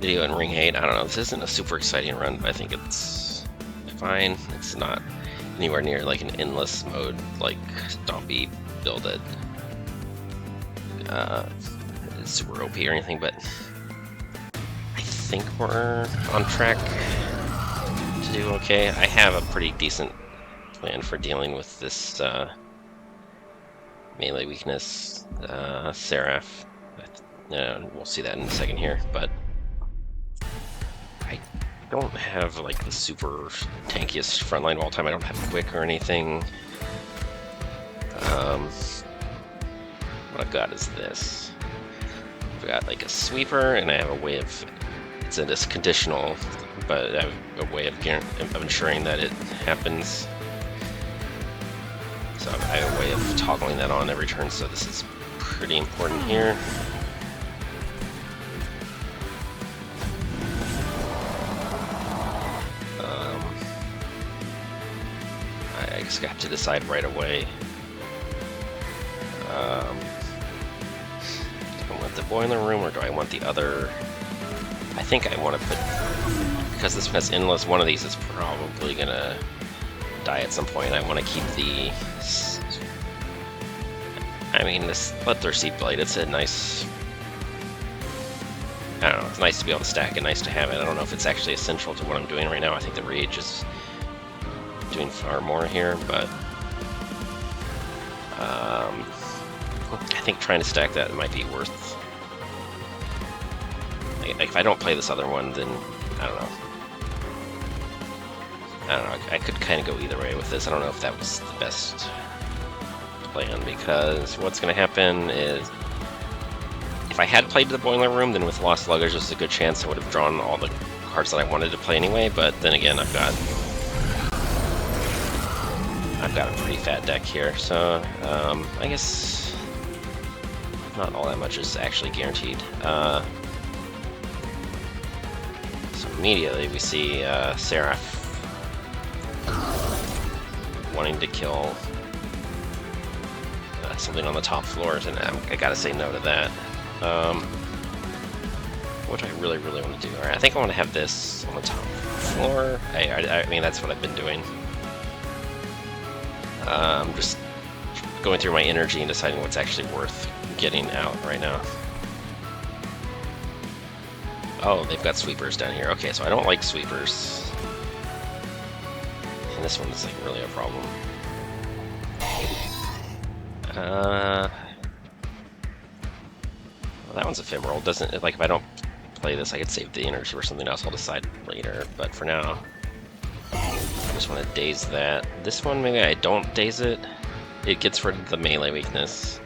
video in Ring 8. I don't know, this isn't a super exciting run, but I think it's fine. It's not anywhere near like an endless mode like Stompy builded. It's super OP or anything, but I think we're on track to do okay. I have a pretty decent plan for dealing with this melee weakness, Seraph. We'll see that in a second here, but I don't have like the super tankiest frontline of all time. I don't have quick or anything. What I've got is this. I've got like a sweeper, and I have a way of, it's a conditional, but I have a way of ensuring that it happens. So I have a way of toggling that on every turn, so this is pretty important here. I just got to decide right away. Do I want the boiler room or do I want the other? I think I want to put, because this one has endless, one of these is probably gonna die at some point. I want to keep the, I mean, this Bloodthirst Seed Blade, it's a nice, I don't know, it's nice to be able to stack it, nice to have it. I don't know if it's actually essential to what I'm doing right now. I think the Rage is doing far more here, but I think trying to stack that might be worth. Like, if I don't play this other one, then I don't know. I could kind of go either way with this. I don't know if that was the best plan, because what's going to happen is if I had played the Boiler Room, then with Lost Luggage, there's a good chance I would have drawn all the cards that I wanted to play anyway. But then again, I've got a pretty fat deck here, so I guess not all that much is actually guaranteed. So immediately we see Seraph wanting to kill something on the top floors, and I gotta say no to that. What do I really want to do? Alright, I think I want to have this on the top floor. I mean, that's what I've been doing. Just going through my energy and deciding what's actually worth getting out right now. Oh, they've got sweepers down here. Okay, so I don't like sweepers. And this one is like really a problem. Well, that one's ephemeral. Doesn't it, like, if I don't play this, I could save the energy for something else. I'll decide later. But for now, I just want to daze that. This one, maybe I don't daze it. It gets rid of the melee weakness.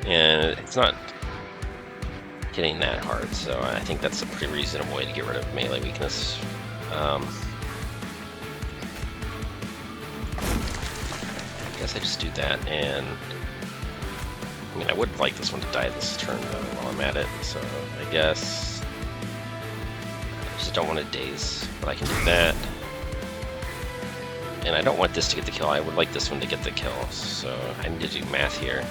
And it's not getting that hard, so I think that's a pretty reasonable way to get rid of melee weakness. I guess I just do that, and I mean, I would like this one to die this turn though while I'm at it, so I guess I just don't want to daze, but I can do that. And I don't want this to get the kill, I would like this one to get the kill, so I need to do math here.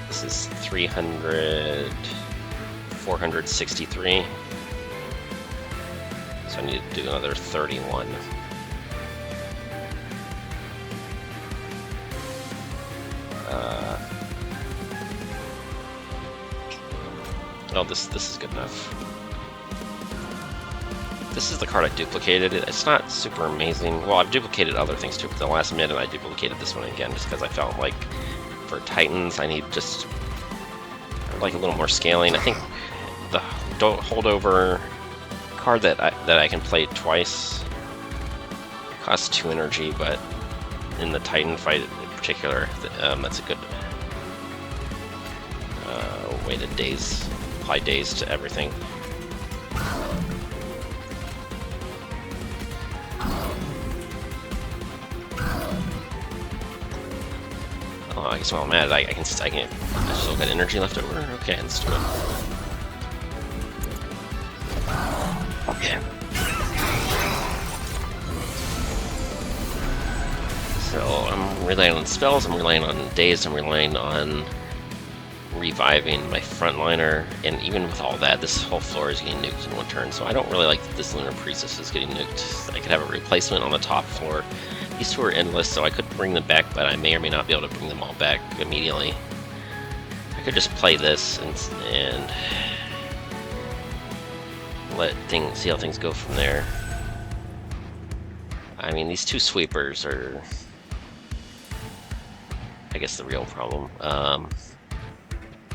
This is 300, 463, so I need to do another 31. Oh, this is good enough. This is the card I duplicated. It's not super amazing. Well, I've duplicated other things too, but the last minute I duplicated this one again just because I felt like for Titans I need just like a little more scaling. I think the holdover card that I can play twice costs 2 energy, but in the Titan fight in particular, that's a good way to apply daze to everything. Oh, I guess while I'm at it, I still got energy left over. Okay, let's do it. Yeah. So I'm relying on spells, I'm relying on daze, I'm relying on reviving my frontliner, and even with all that, this whole floor is getting nuked in one turn, so I don't really like that this Lunar Priestess is getting nuked. I could have a replacement on the top floor. These two are endless, so I could bring them back, but I may or may not be able to bring them all back immediately. I could just play this and see how things go from there. I mean, these two sweepers are, I guess, the real problem.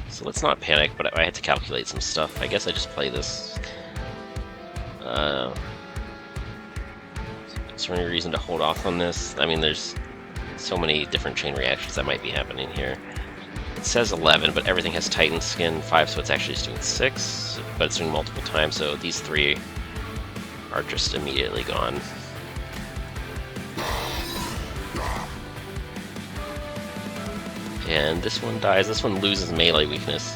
So let's not panic, but I had to calculate some stuff. I guess I just play this. Is there any reason to hold off on this? I mean, there's so many different chain reactions that might be happening here. It says 11, but everything has Titan skin 5, so it's actually just doing 6, but it's doing multiple times, so these 3 are just immediately gone. And this one dies. This one loses melee weakness.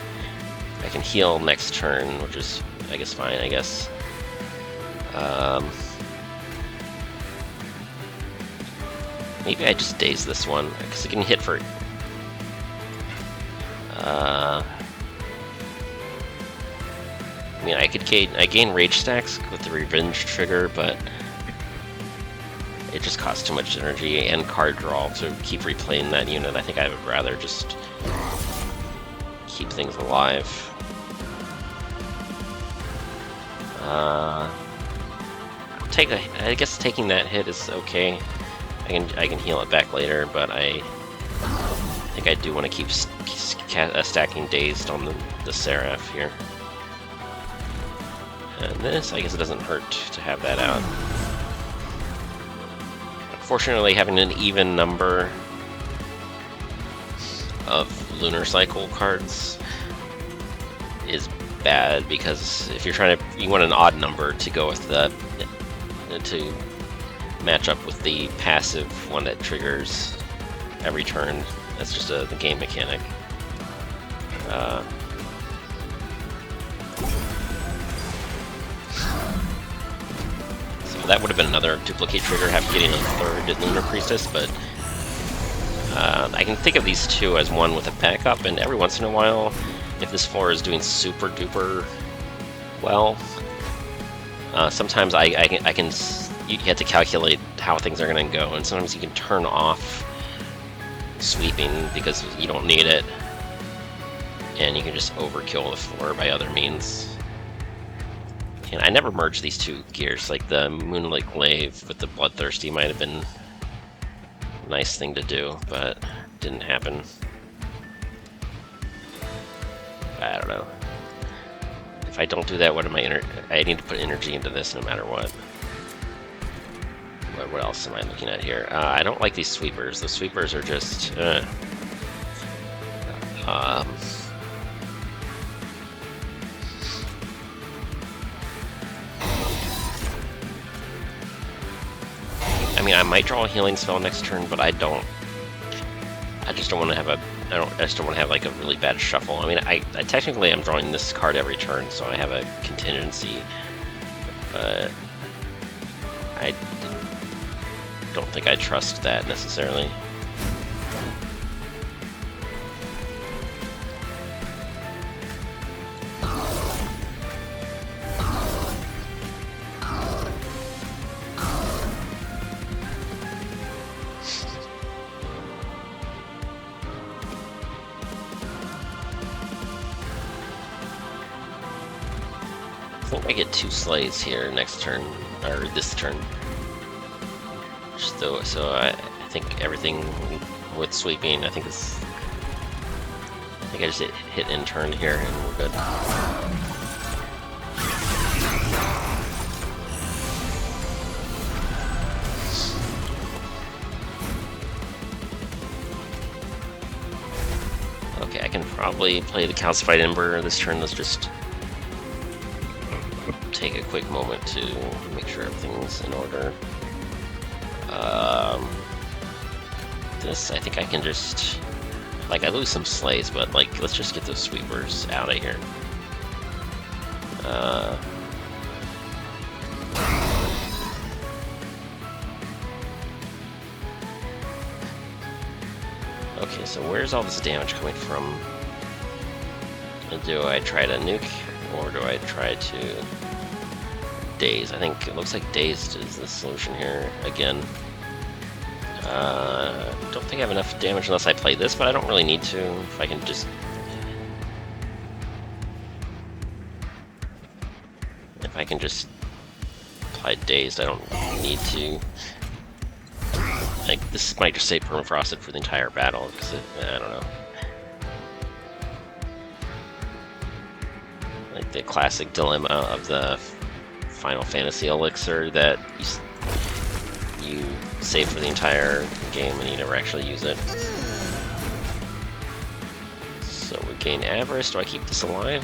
I can heal next turn, which is, I guess, fine, I guess. Maybe I just daze this one, because it can hit for... I mean, I gain rage stacks with the revenge trigger, but it just costs too much energy and card draw to keep replaying that unit. I think I would rather just keep things alive. I guess taking that hit is okay. I can heal it back later, but I think I do want to keep stacking Dazed on the Seraph here. And this, I guess it doesn't hurt to have that out. Unfortunately, having an even number of Lunar Cycle cards is bad, because if you're you want an odd number to go with to match up with the passive one that triggers every turn. That's just the game mechanic. So that would have been another duplicate trigger, getting a third Lunar Priestess, but I can think of these two as one with a backup, and every once in a while, if this floor is doing super duper well, sometimes you have to calculate how things are going to go, and sometimes you can turn off sweeping because you don't need it, and you can just overkill the floor by other means. And I never merged these two gears. Like the Moonlit Glaive with the Bloodthirsty might have been a nice thing to do, but didn't happen. I don't know. If I don't do that, what am I need to put energy into this no matter what. What else am I looking at here? I don't like these sweepers. The sweepers are just... I mean, I might draw a healing spell next turn, but I just don't want to have I just don't want to have like a really bad shuffle. I mean, I technically am drawing this card every turn, so I have a contingency. But I don't think I trust that necessarily. I think I get 2 slays here next turn, or this turn. So I think everything with sweeping, I think I just hit in turn here and we're good. Okay, I can probably play the Calcified Ember this turn. Let's just take a quick moment to make sure everything's in order. This, I think I can just... Like, I lose some slays, but, like, let's just get those sweepers out of here. Okay, so where's all this damage coming from? Do I try to nuke, or do I try to daze? I think it looks like dazed is the solution here again. Don't think I have enough damage unless I play this, but I don't really need to. If I can just... If I can just apply dazed, I don't need to. Like, this might just say permafrosted for the entire battle, because I don't know. Like the classic dilemma of the Final Fantasy elixir that you save for the entire game and you never actually use it. So we gain Avarice. Do I keep this alive?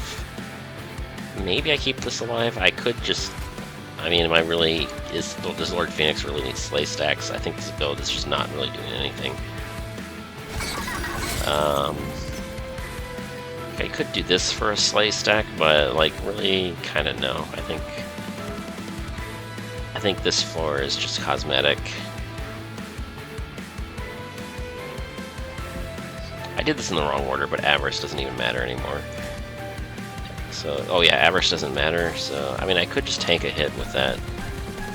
Maybe I keep this alive. I could just... I mean, does Lord Phoenix really need Slay stacks? I think this build is just not really doing anything. I could do this for a Slay stack, but like really kind of no. I think this floor is just cosmetic. I did this in the wrong order, but Avarice doesn't even matter anymore. So, oh yeah, Avarice doesn't matter, so, I mean, I could just tank a hit with that.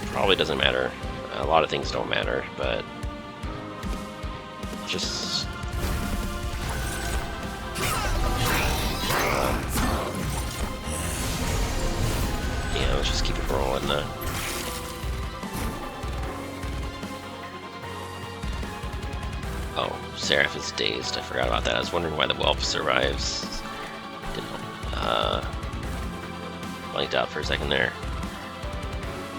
Probably doesn't matter. A lot of things don't matter, but... just... yeah, let's just keep it rolling though. Oh, Seraph is dazed. I forgot about that. I was wondering why the Whelp survives. Blanked out for a second there.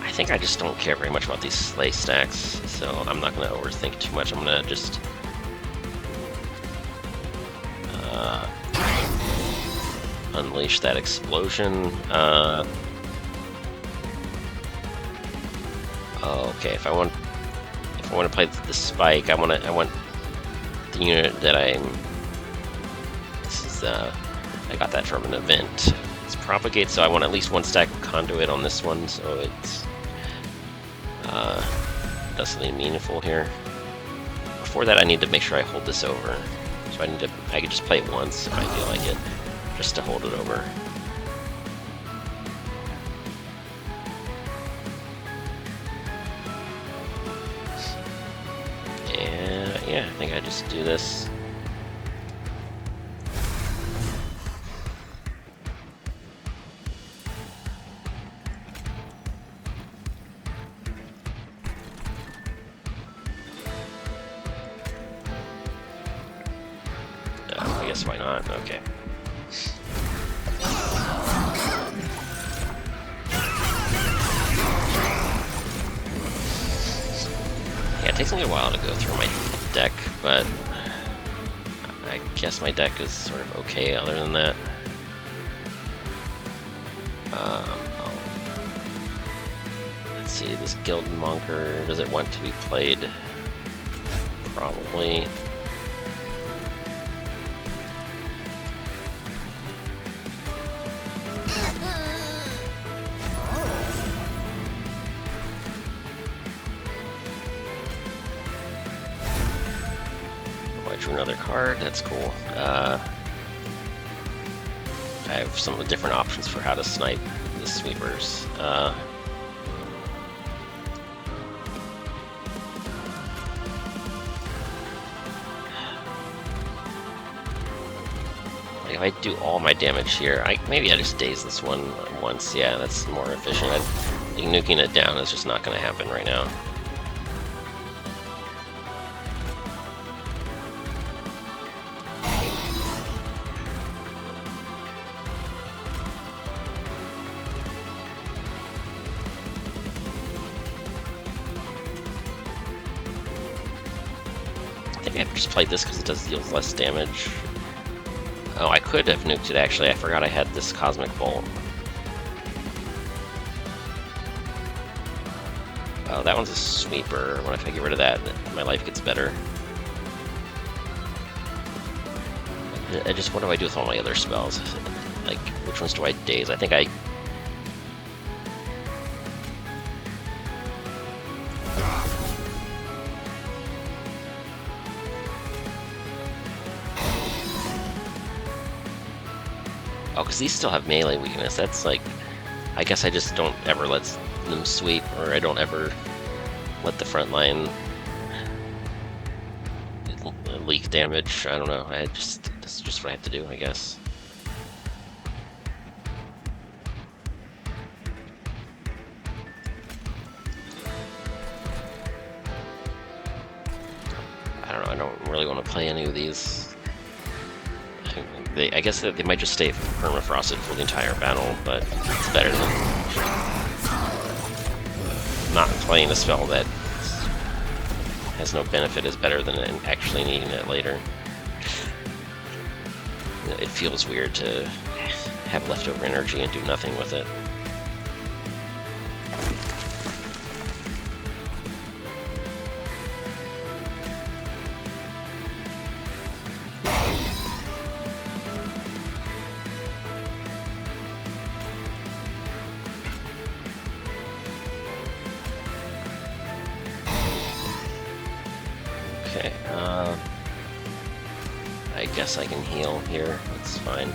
I think I just don't care very much about these Slay stacks, so I'm not going to overthink too much. I'm going to just... unleash that explosion. Okay, if I want to play the spike, I want the unit that this is I got that from an event. It's propagate, so I want at least one stack of conduit on this one, so it's does something meaningful here. Before that, I need to make sure I hold this over. So I could just play it once if I feel like it, just to hold it over. And yeah, I think I just do this. I guess why not? Okay. Yeah, it takes me a while to go through my deck, but I guess my deck is sort of okay other than that. Let's see, this Guild Monker, does it want to be played? Probably. Another card, that's cool. I have some different options for how to snipe the sweepers. Like if I do all my damage here, maybe I just daze this one once. Yeah, that's more efficient. I think nuking it down is just not going to happen right now. I just played this because it does deal less damage. Oh, I could have nuked it actually. I forgot I had this Cosmic Bolt. Oh, that one's a sweeper. What if I get rid of that? My life gets better. What do I do with all my other spells? Like, which ones do I daze? I think I... Oh, because these still have melee weakness. That's like... I guess I just don't ever let them sweep, or I don't ever let the front line leak damage. I don't know. That's just what I have to do, I guess. I don't know. I don't really want to play any of these. I guess that they might just stay permafrosted for the entire battle, but it's better than not playing a spell that has no benefit. Is better than actually needing it later. It feels weird to have leftover energy and do nothing with it. Okay, I guess I can heal here. That's fine.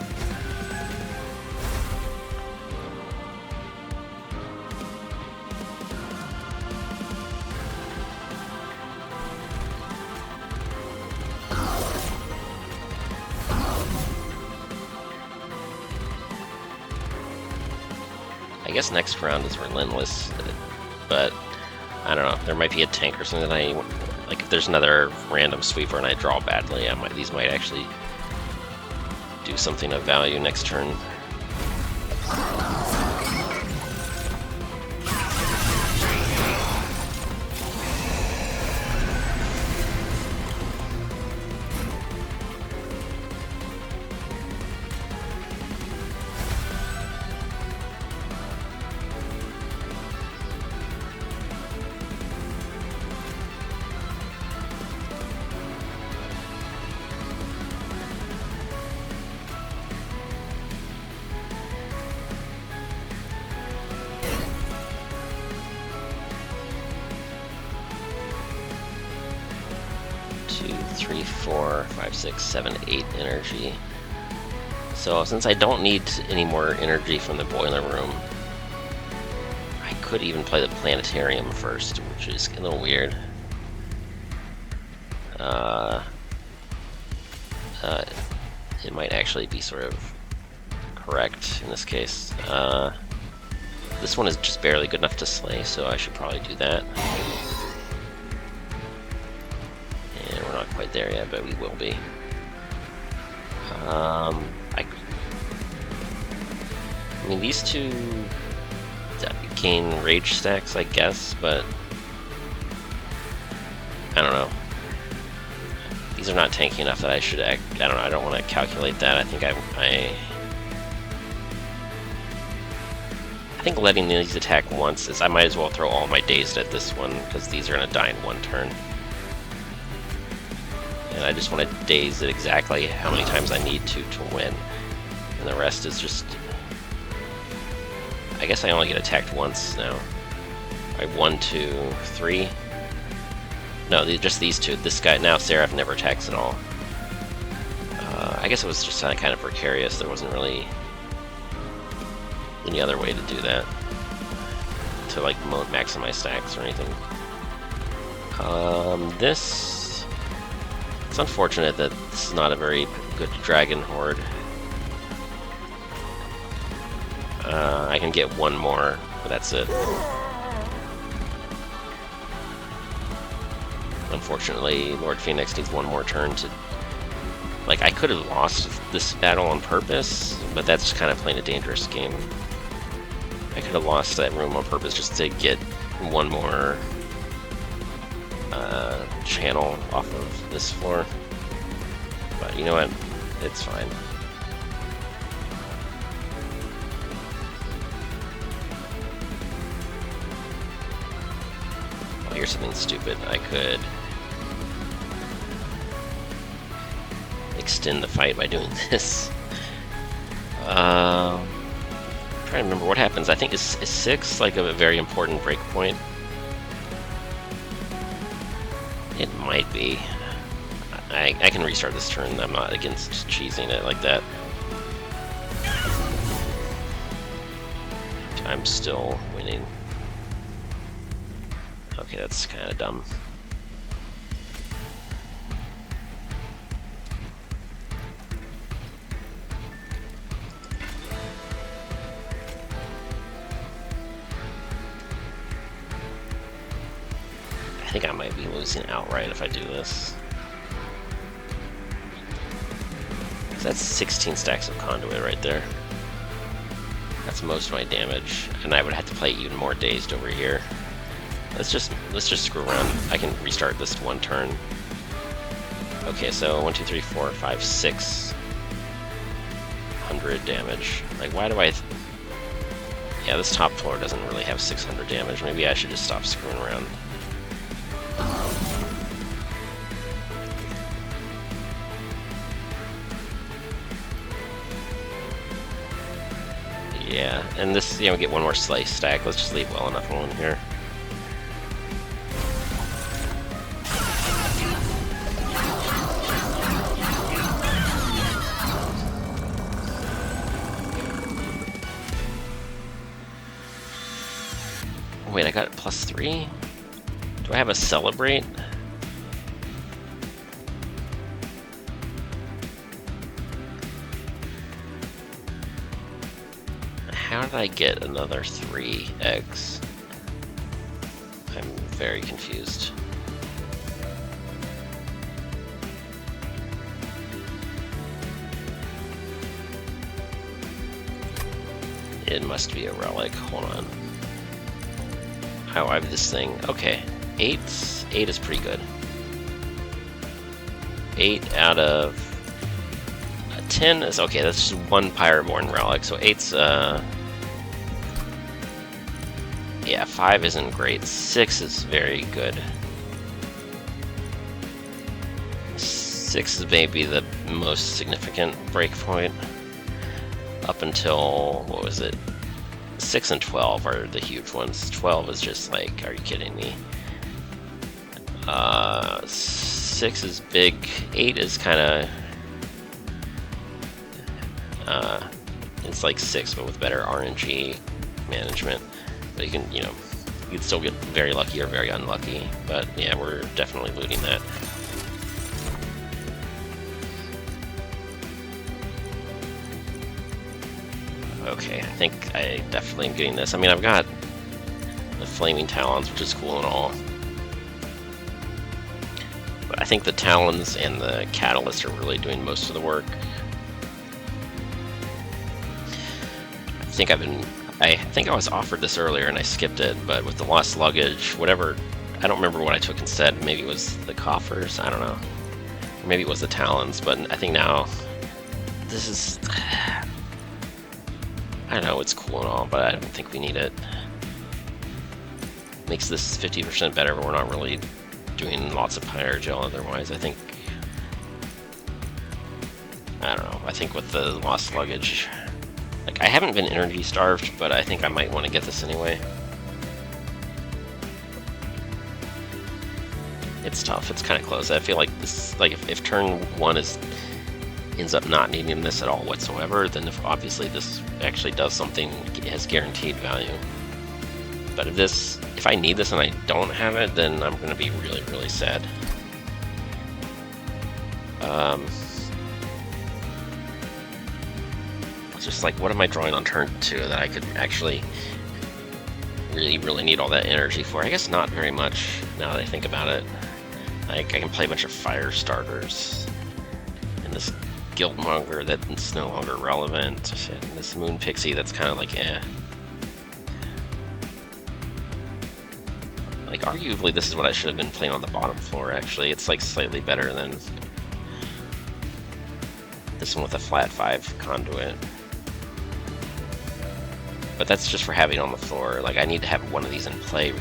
I guess next round is Relentless, but I don't know. There might be a tank or something that I... Like, if there's another random sweeper and I draw badly, these might actually do something of value next turn. Two, three, 4, 5, 6, 7, 8 energy. So since I don't need any more energy from the boiler room, I could even play the planetarium first, which is a little weird. It might actually be sort of correct in this case. This one is just barely good enough to slay, so I should probably do that. We're not quite there yet, but we will be. I mean, these two gain rage stacks, I guess, but I don't know. These are not tanky enough that I should act. I don't know. I don't want to calculate that. I think letting these attack once is. I might as well throw all my dazed at this one because these are gonna die in one turn. And I just want to daze it exactly how many times I need to win. And the rest is just... I guess I only get attacked once now. Alright, 1, 2, 3. No, just these two. This guy, now Seraph never attacks at all. I guess it was just kind of precarious. There wasn't really any other way to do that. To like maximize stacks or anything. This... It's unfortunate that this is not a very good dragon horde. I can get one more, but that's it. Unfortunately, Lord Phoenix needs one more turn to... Like, I could have lost this battle on purpose, but that's kind of playing a dangerous game. I could have lost that room on purpose just to get one more channel off of this floor. But you know what? It's fine. Oh, here's something stupid. I could extend the fight by doing this. I'm trying to remember what happens. I think is 6 like a very important breakpoint. It might be. I can restart this turn. I'm not against cheesing it like that. I'm still winning. Okay, that's kind of dumb. I think I might be losing outright if I do this. That's 16 stacks of conduit right there. That's most of my damage, and I would have to play even more dazed over here. Let's just screw around. I can restart this one turn. Okay, so 1, 2, 3, 4, 5, 6. 100 damage. Like, why do I... Yeah, this top floor doesn't really have 600 damage. Maybe I should just stop screwing around. Yeah, and this, you know, get one more slice stack. Let's just leave well enough alone here. Wait, I got +3? Do I have a celebrate? How did I get another 3 eggs? I'm very confused. It must be a relic. Hold on. Oh, I have this thing. Okay. 8 is pretty good. 8 out of 10 is okay. That's just one Pyroborn relic. So 8's yeah, 5 isn't great. 6 is very good. 6 is maybe the most significant breakpoint. Up until, what was it? 6 and 12 are the huge ones. 12 is just like, are you kidding me? 6 is big. 8 is kind of, it's like 6, but with better RNG management. But you can, you know, you can still get very lucky or very unlucky. But yeah, we're definitely looting that. Okay, I think I definitely am getting this. I mean, I've got the Flaming Talons, which is cool and all. But I think the Talons and the Catalyst are really doing most of the work. I think I was offered this earlier and I skipped it, but with the lost luggage, whatever, I don't remember what I took instead. Maybe it was the coffers, I don't know. Or maybe it was the Talons, but I think now this is... I don't know, it's cool and all, but I don't think we need it. Makes this 50% better, but we're not really doing lots of Pyrogel otherwise. I think... I don't know, I think with the lost luggage... Like, I haven't been energy starved, but I think I might want to get this anyway. It's tough, it's kind of close. I feel like this, like, if turn 1 ends up not needing this at all whatsoever, then obviously this actually does something, it has guaranteed value. But if I need this and I don't have it, then I'm going to be really, really sad. It's just like, what am I drawing on turn 2 that I could actually really, really need all that energy for? I guess not very much, now that I think about it. Like, I can play a bunch of fire starters. And this Guildmonger that's no longer relevant. And this Moon Pixie that's kind of like, eh. Like, arguably this is what I should have been playing on the bottom floor, actually. It's like slightly better than this one with a flat 5 conduit. But that's just for having on the floor. Like, I need to have one of these in play.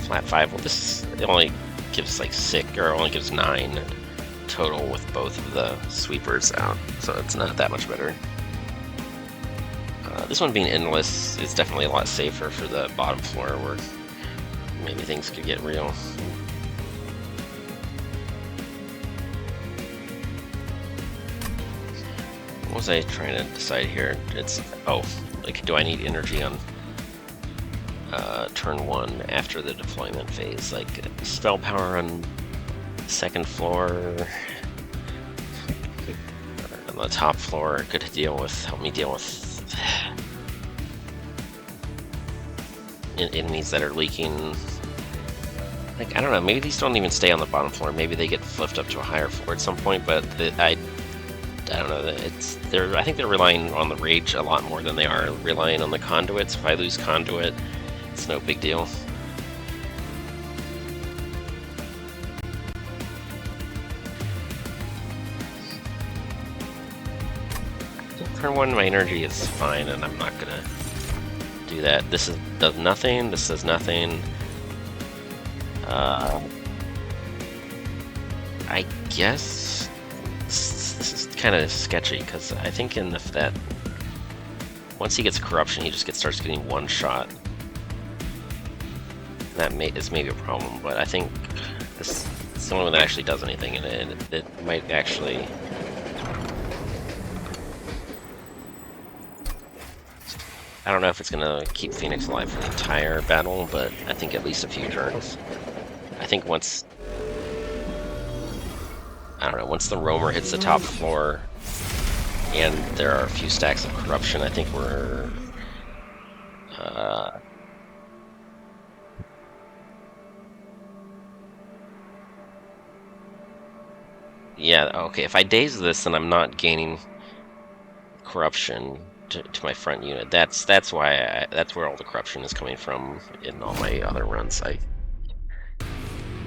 Flat 5, well, it only gives like 6, or only gives 9 total with both of the sweepers out, so it's not that much better. This one being endless is definitely a lot safer for the bottom floor, where maybe things could get real. was I trying to decide here? It's, oh, like, do I need energy on turn 1 after the deployment phase? Like, spell power on second floor, on the top floor could help me deal with enemies that are leaking. Like, I don't know, maybe these don't even stay on the bottom floor. Maybe they get flipped up to a higher floor at some point, but I don't know. I think they're relying on the rage a lot more than they are relying on the conduits. If I lose conduit, it's no big deal. Turn 1, my energy is fine, and I'm not gonna do that. This does nothing. This does nothing. I guess this is kind of sketchy, because I think that once he gets corruption, he just starts getting one shot. That is maybe a problem, but I think this is the only one that actually does anything, and it might actually. I don't know if it's gonna keep Phoenix alive for the entire battle, but I think at least a few turns. I think once the roamer hits the top floor and there are a few stacks of corruption, I think we're yeah, okay, if I daze this, then I'm not gaining corruption to my front unit. That's why that's where all the corruption is coming from in all my other runs.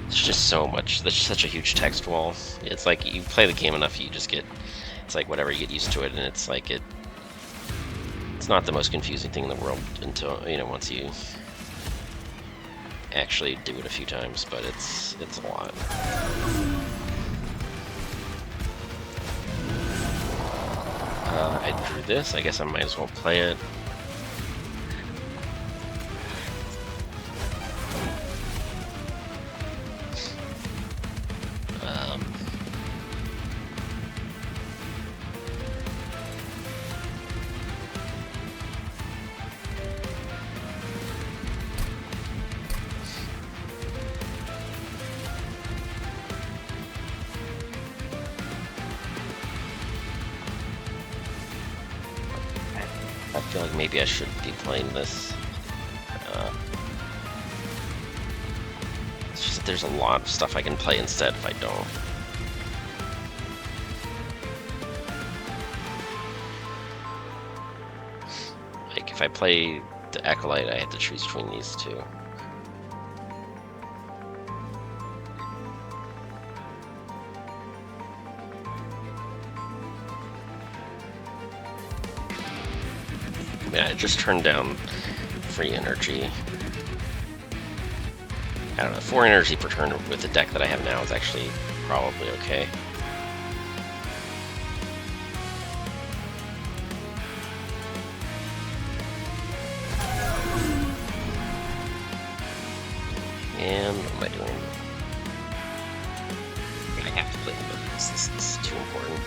It's just so much. There's such a huge text wall. It's like you play the game enough, you just get. It's like whatever, you get used to it, and it's like it's not the most confusing thing in the world until once you actually do it a few times. But it's a lot. I drew this. I guess I might as well play it. I feel like maybe I should be playing this. It's just that there's a lot of stuff I can play instead if I don't. Like, if I play the Acolyte, I have to choose between these two. Yeah, I just turned down free energy. I don't know, 4 energy per turn with the deck that I have now is actually probably okay. And what am I doing? I have to play this. This is too important.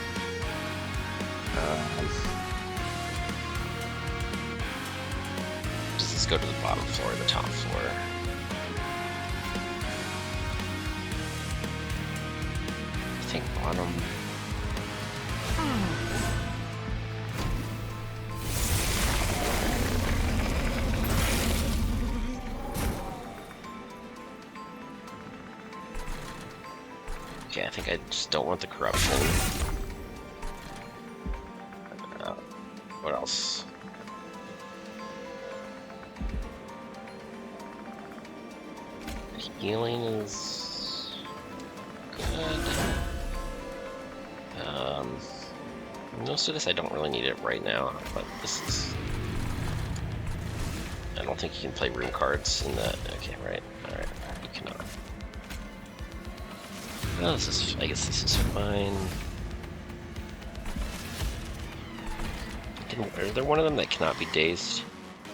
Does this go to the bottom floor or the top floor? I think bottom. Okay, I think I just don't want the corruption. What else? Healing is good. Most of this I don't really need it right now, but this is. I don't think you can play room cards in that. Okay, right. Alright, you cannot. Oh, this is. I guess this is fine. Is there one of them that cannot be dazed?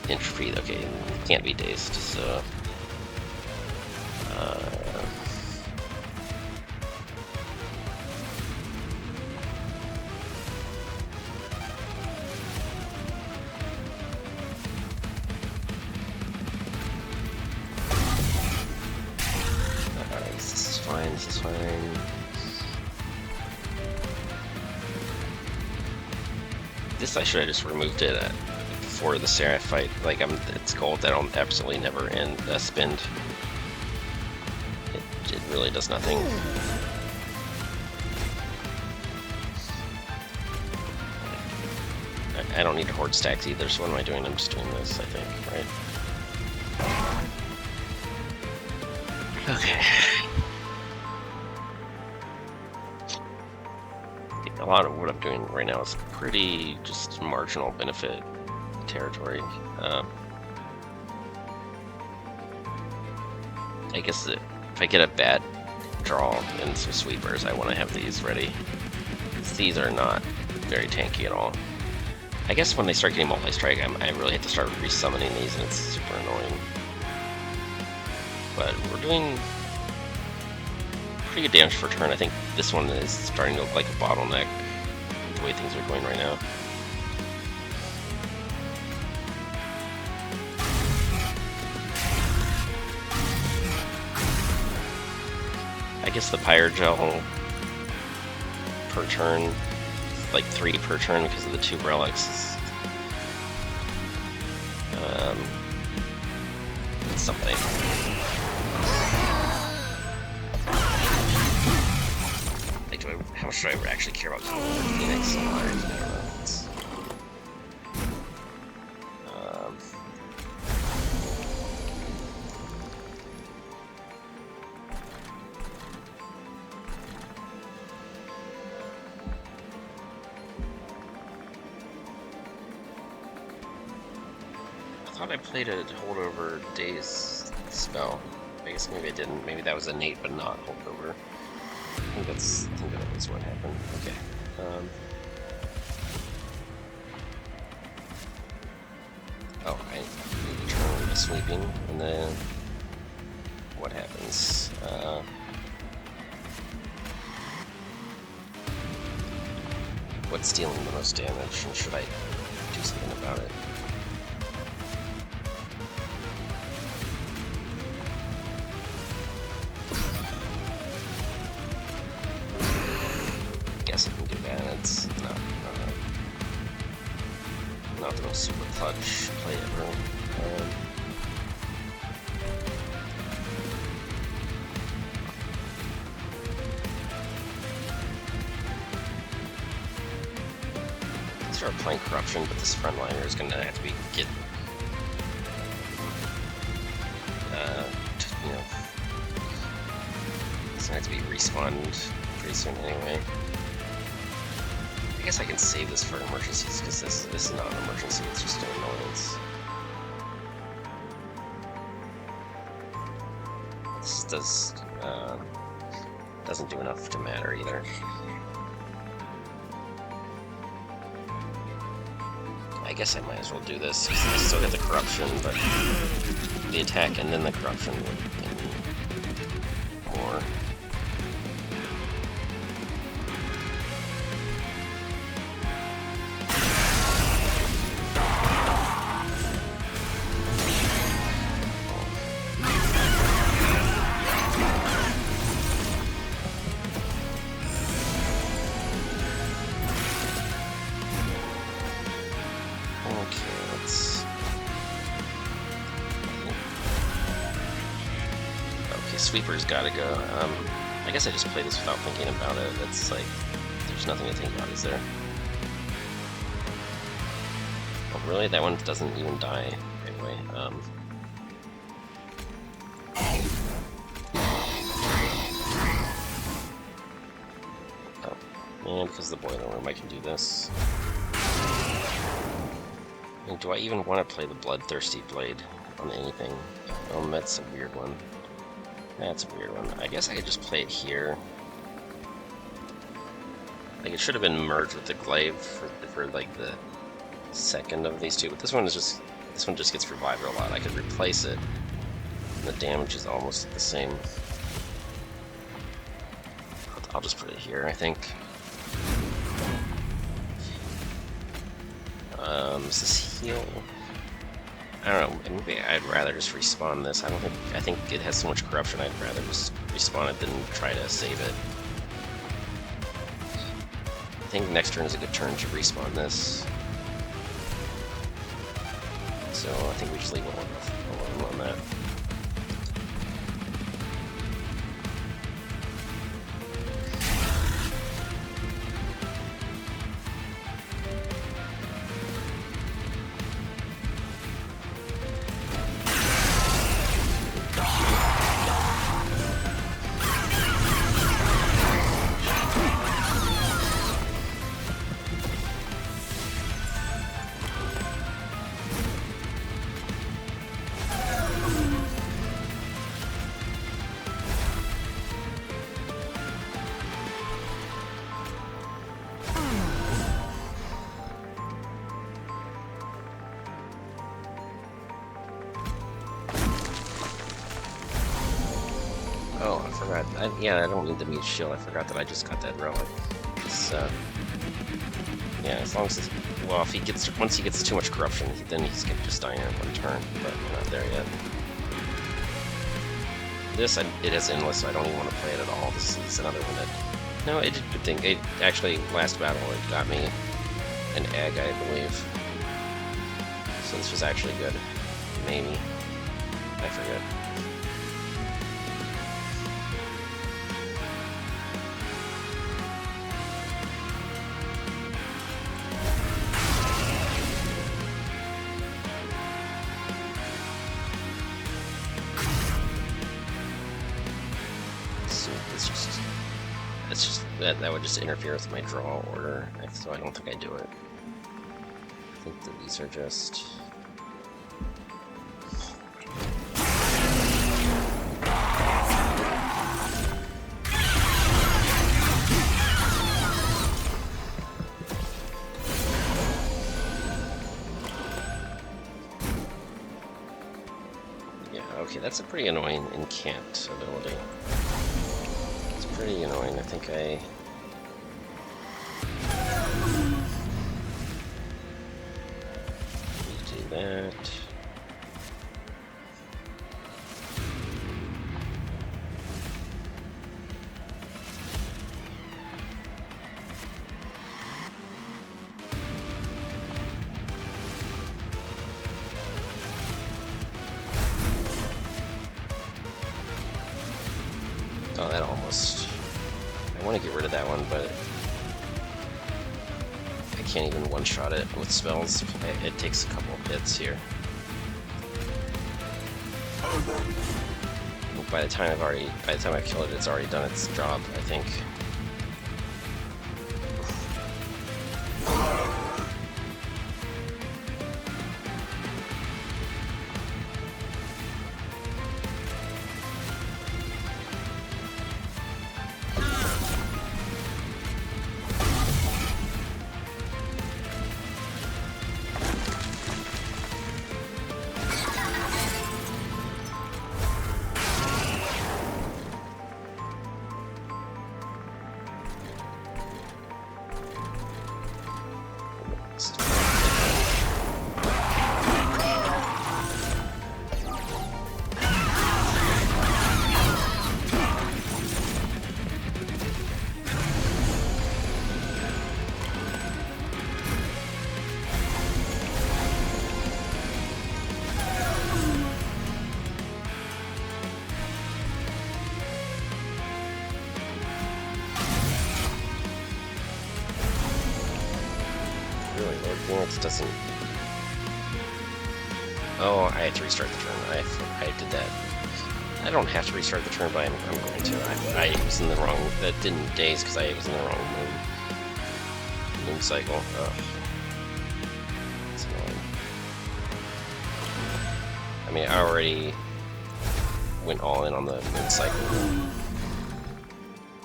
Entropy. Okay, can't be dazed, so. This is fine. This I should have just removed it before the Seraph fight. Like it's gold that'll absolutely never end spend. It really does nothing. I don't need to hoard stacks either, so what am I doing? I'm just doing this, I think, right? Okay. A lot of what I'm doing right now is pretty just marginal benefit territory. I guess if I get a bad draw in some sweepers, I want to have these ready. These are not very tanky at all. I guess when they start getting multi-strike, I really have to start resummoning these, and it's super annoying. But we're doing pretty good damage per turn. I think this one is starting to look like a bottleneck the way things are going right now. I guess the Pyrogel per turn, like 3 per turn because of the 2 relics. It's something. Like, how much do I actually care about Phoenix? I don't know. I thought I played a holdover days spell. I guess maybe I didn't. Maybe that was innate but not holdover. I think that was what happened. Okay. Oh, I need to turn to sweeping, and then what happens? What's dealing the most damage, and should I do something about it? Guess I can do that. It's not the most super clutch play ever. Start playing Corruption, but this frontliner is going to have to be it's going to have to be respawned pretty soon anyway. I guess I can save this for emergencies because this is not an emergency; it's just an annoyance. This doesn't do enough to matter either. I guess I might as well do this, because I still get the Corruption, but the attack and then the Corruption would give me more. Sweeper's gotta go. I guess I just play this without thinking about it. It's like, there's nothing to think about, is there? Oh, really? That one doesn't even die right away. Oh, man, because of the boiler room I can do this. And do I even want to play the Bloodthirsty Blade on anything? That's a weird one. That's a weird one. I guess I could just play it here. Like, it should have been merged with the glaive for like the second of these two, but this one just gets revived a lot. I could replace it, and the damage is almost the same. I'll just put it here, I think. Is this heal? I don't know. Maybe I'd rather just respawn this. I think it has so much corruption. I'd rather just respawn it than try to save it. I think next turn is a good turn to respawn this. So I think we just leave it alone on that. Oh, I forgot. Yeah, I don't need the meat shield. I forgot that I just got that relic. It's, yeah, as long as it's, well, if he gets, once he gets too much corruption, then he's gonna just die in one turn, but we're not there yet. This, it has endless, so I don't even want to play it at all. This is another one that, no, it did good thing. It actually, last battle, it got me an egg, I believe. So this was actually good. Maybe. I forget. It's just that would just interfere with my draw order, so I don't think I do it. I think that these are just. Yeah, okay, that's a pretty annoying incant ability. Pretty annoying. I think I do that. Oh, that almost. I want to get rid of that one, but I can't even one-shot it with spells. It takes a couple of hits here. By the time I've killed it, it's already done its job, I think. Really, Lord Phoenix doesn't. Oh, I had to restart the turn. I did that. I don't have to restart the turn, but I'm going to. I was in the wrong. That didn't daze because I was in the wrong moon cycle. Ugh. That's annoying. I mean, I already went all in on the moon cycle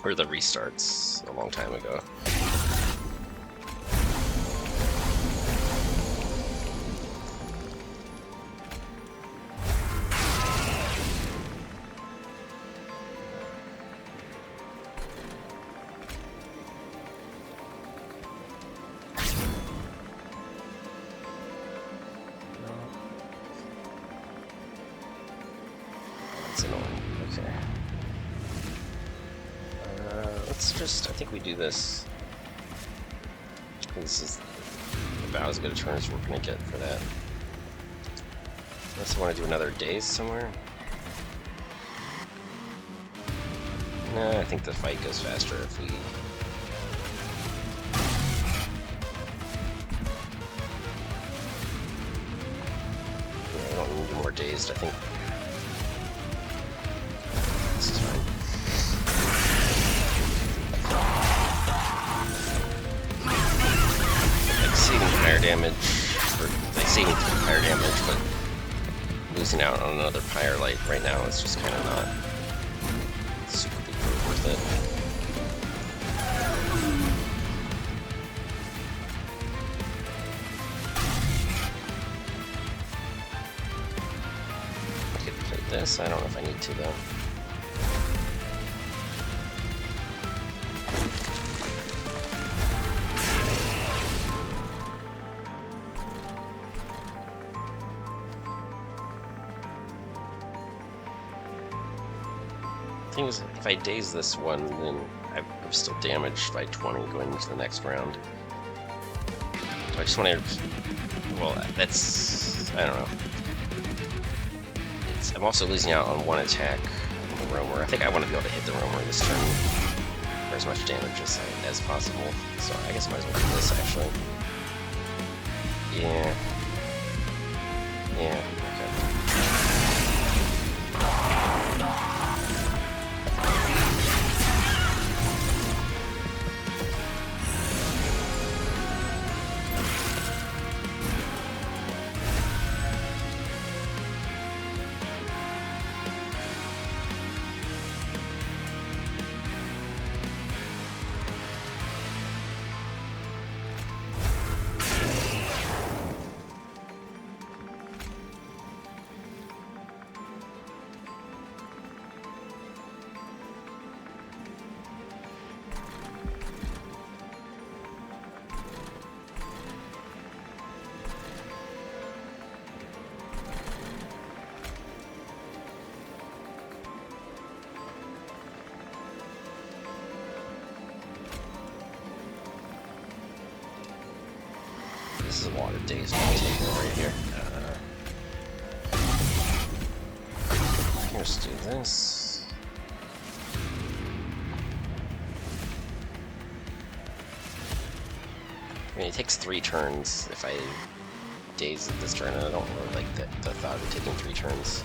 or the restarts a long time ago. It's annoying. Okay. Let's just, I think we do this. This is about as good a turn as we're going to get for that. Unless I want to do another daze somewhere. No, I think the fight goes faster if we... Yeah, I don't need more dazed, I think. This is fine. Exceeding fire damage, or exceeding fire damage, but losing out on another Pyre Light right now is just kind of not super duper worth it. I could play this, I don't know if I need to though. Thing is, if I daze this one, then I'm still damaged by 20 going into the next round. So I just want to... Well, that's... I don't know. I'm also losing out on one attack on the Roamer. I think I want to be able to hit the Roamer this turn for as much damage as possible. So I guess I might as well do this, actually. Yeah. Yeah, okay. This is a lot of days to take right here. Let's do this. I mean, it takes 3 turns if I daze it this turn, and I don't really like the thought of taking 3 turns.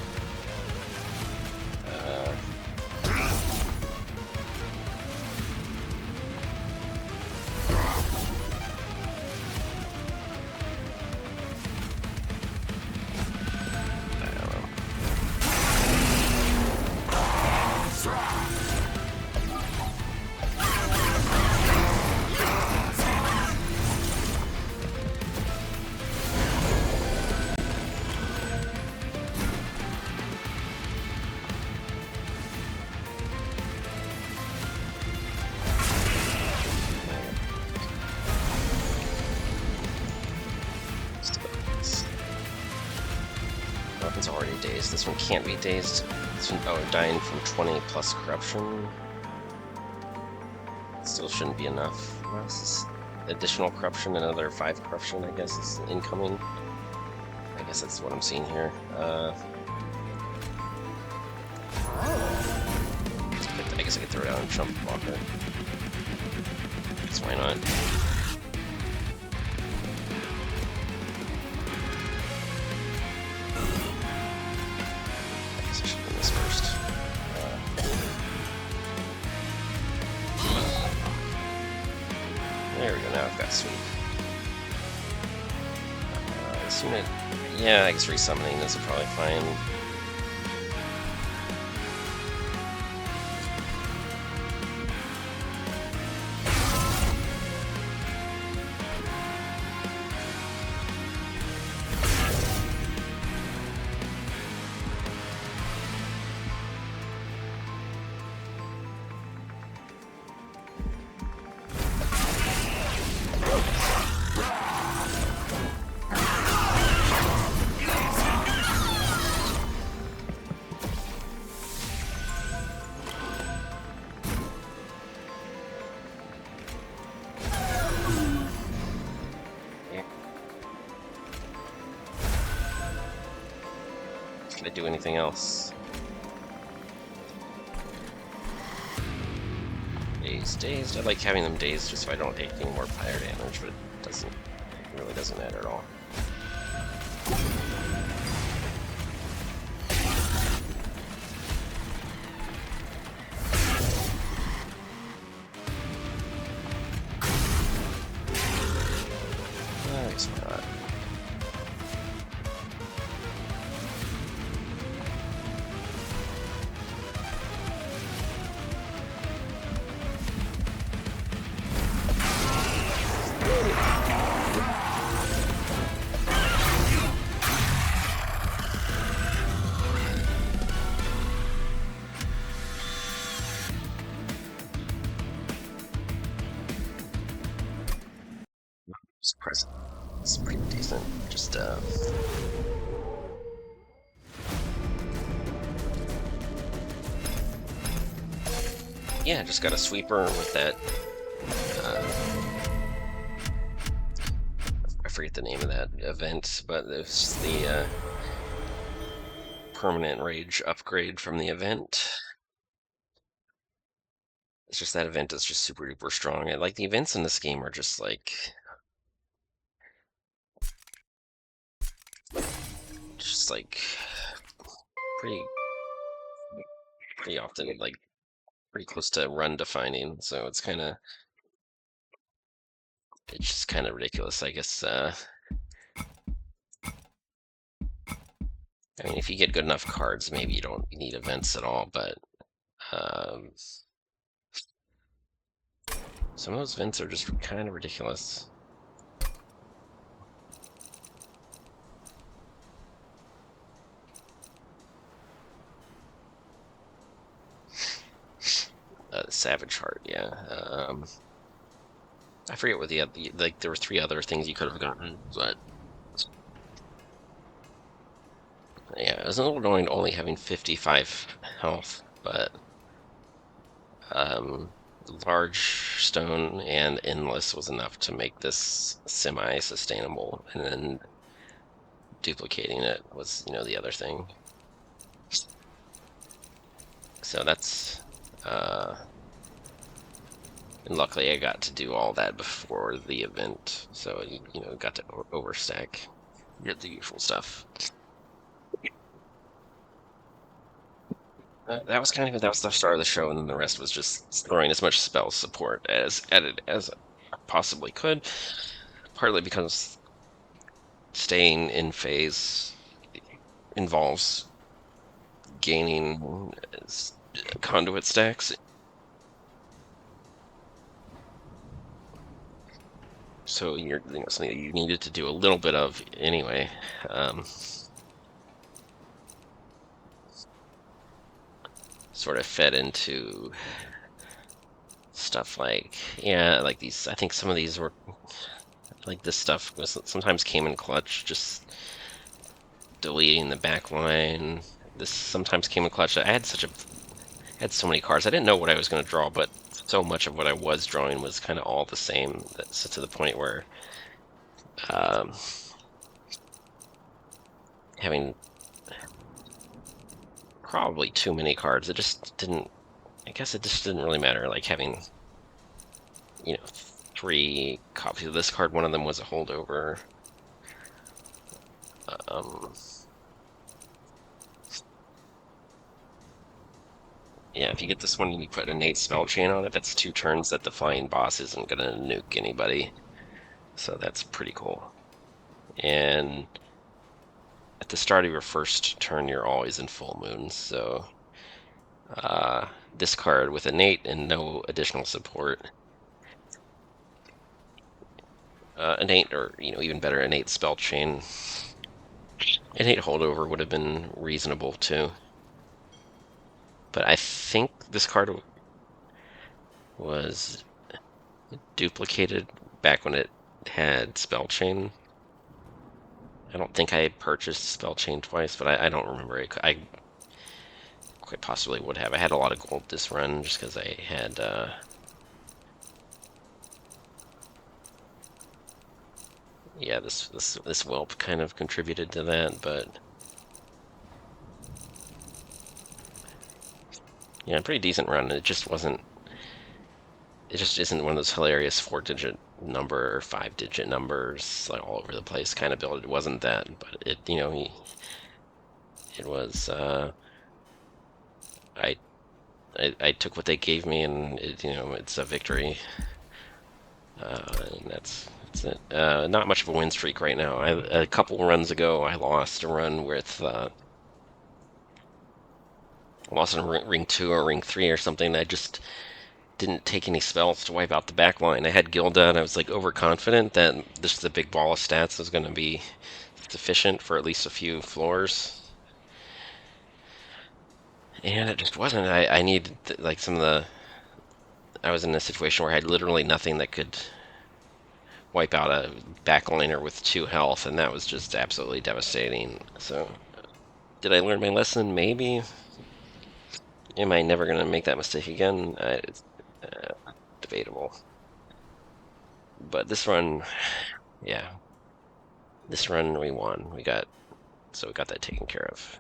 Weapon's already dazed. This one can't be dazed. This one, oh, dying from 20 plus corruption. Still shouldn't be enough. Well, this is additional corruption, another 5 corruption, I guess, is incoming. I guess that's what I'm seeing here. I guess I could throw down a jump blocker. I guess why not? There we go, now I've got sweep. This unit, yeah, I guess resummoning this is probably fine. Can I do anything else? Dazed. I like having them dazed just so I don't take any more fire damage, but it really doesn't matter at all. Nice not. Present. It's pretty decent. Just yeah, just got a sweeper with that. I forget the name of that event, but it's the permanent rage upgrade from the event. It's just that event is just super duper strong. And like the events in this game are just like pretty often like pretty close to run defining. So it's just kind of ridiculous, I guess. I mean, if you get good enough cards, maybe you don't need events at all. But some of those events are just kind of ridiculous. Savage Heart, yeah. I forget what like there were 3 other things you could have gotten, but yeah, it was a little annoying only having 55 health, but large stone and endless was enough to make this semi-sustainable, and then duplicating it was, the other thing. So that's and luckily I got to do all that before the event, so got to overstack, get the usual stuff. That was the start of the show, and then the rest was just throwing as much spell support as I possibly could. Partly because staying in phase involves gaining conduit stacks. So you're something that you needed to do a little bit of anyway. Sort of fed into stuff like these. I think some of these were like this stuff was sometimes came in clutch, just deleting the back line. This sometimes came in clutch. I had so many cards. I didn't know what I was going to draw, but so much of what I was drawing was kind of all the same. That's to the point where having probably too many cards, it just didn't. I guess it just didn't really matter. Like having 3 copies of this card. One of them was a holdover. Yeah, if you get this one and you put an innate spell chain on it, that's 2 turns that the Flying Boss isn't gonna nuke anybody. So that's pretty cool. And at the start of your first turn, you're always in full moon, so this card with innate and no additional support. Innate, or even better, innate spell chain. Innate holdover would have been reasonable too. But I think this card was duplicated back when it had spell chain. I don't think I purchased spell chain twice, but I don't remember it. I quite possibly would have. I had a lot of gold this run just because I had yeah, this whelp kind of contributed to that, but Yeah, pretty decent run. It just wasn't. It just isn't one of those hilarious 4-digit number or 5-digit numbers like all over the place kind of build. It wasn't that, but it it was. I, I took what they gave me, and it's a victory. And that's it. Not much of a win streak right now. A couple runs ago, I lost a run with lost in ring 2 or ring 3 or something. I just didn't take any spells to wipe out the back line. I had Gilda, and I was like overconfident that just the big ball of stats was going to be sufficient for at least a few floors, and it just wasn't. I needed like some of the. I was in a situation where I had literally nothing that could wipe out a backliner with 2 health, and that was just absolutely devastating. So, did I learn my lesson? Maybe. Am I never going to make that mistake again? It's debatable. But this run, yeah, this run we won. We got that taken care of.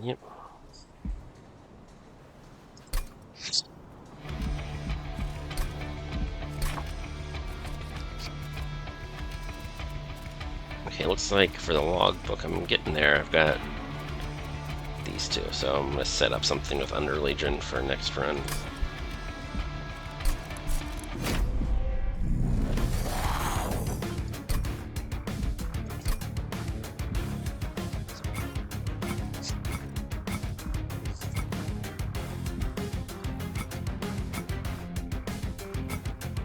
Yep. Okay, looks like for the logbook I'm getting there. I've got these two, so I'm gonna set up something with Under Legion for next run.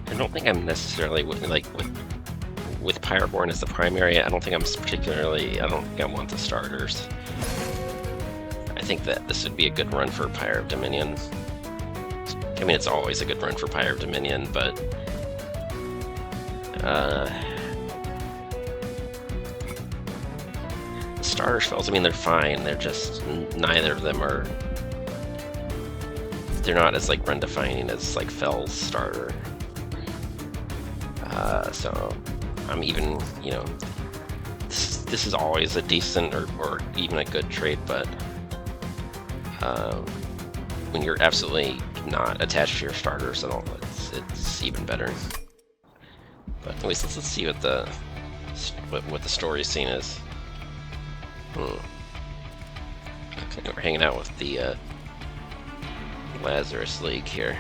I don't think I'm necessarily with Pyroborn as the primary. I don't think I don't think I want the starters. I think that this would be a good run for Pyre of Dominion. I mean, it's always a good run for Pyre of Dominion, but the starter spells, I mean, they're fine. They're just neither of them are. They're not as like run defining as like Fell's starter. So I'm even, this is always a decent or even a good trade, but when you're absolutely not attached to your starters at all, it's even better. But anyways, let's see what the story scene is. Okay, we're hanging out with the Lazarus League here.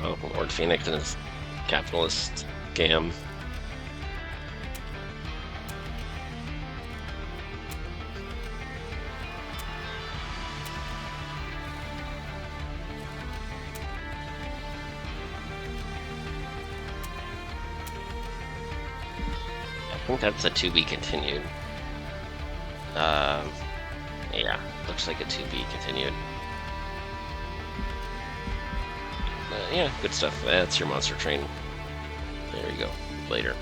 Oh, Lord Phoenix and his capitalist scam. I think that's a to be continued. Yeah, looks like a to be continued. Yeah, good stuff. That's your monster train. There you go. Later.